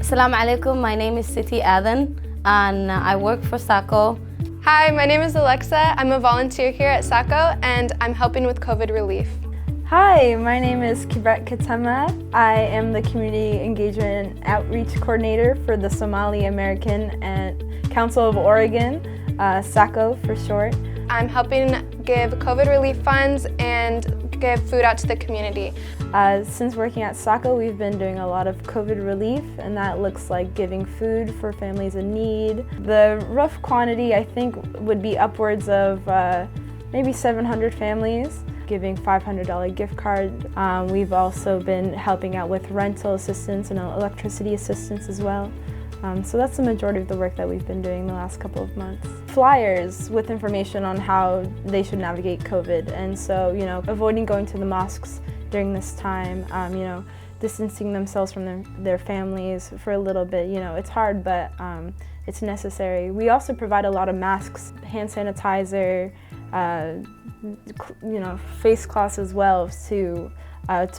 Assalamu alaikum, my name is Siti Adan and I work for SACO. Hi, my name is Alexa. I'm a volunteer here at SACO and I'm helping with COVID relief. Hi, my name is Kibret Katema. I am the Community Engagement Outreach Coordinator for the Somali American and Council of Oregon, SACO for short. I'm helping give COVID relief funds and give food out to the community. Since working at SACO, we've been doing a lot of COVID relief, and that looks like giving food for families in need. The rough quantity, I think, would be upwards of maybe 700 families, giving $500 gift card. We've also been helping out with rental assistance and electricity assistance as well. So that's the majority of the work that we've been doing the last couple of months. Flyers with information on how they should navigate COVID, and so, avoiding going to the mosques during this time, distancing themselves from their families for a little bit. It's hard, but it's necessary. We also provide a lot of masks, hand sanitizer, face cloths as well to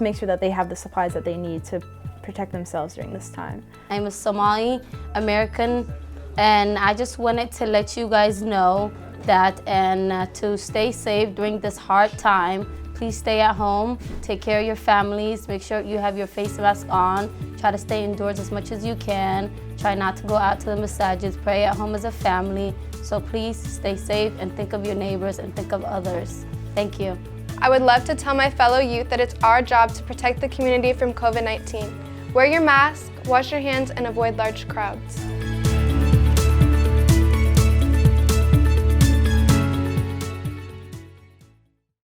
make sure that they have the supplies that they need to protect themselves during this time. I'm a Somali American and I just wanted to let you guys know that and to stay safe during this hard time. Please stay at home, take care of your families, make sure you have your face mask on, try to stay indoors as much as you can, try not to go out to the masajids, pray at home as a family. So please stay safe and think of your neighbors and think of others. Thank you. I would love to tell my fellow youth that it's our job to protect the community from COVID-19. Wear your mask, wash your hands, and avoid large crowds.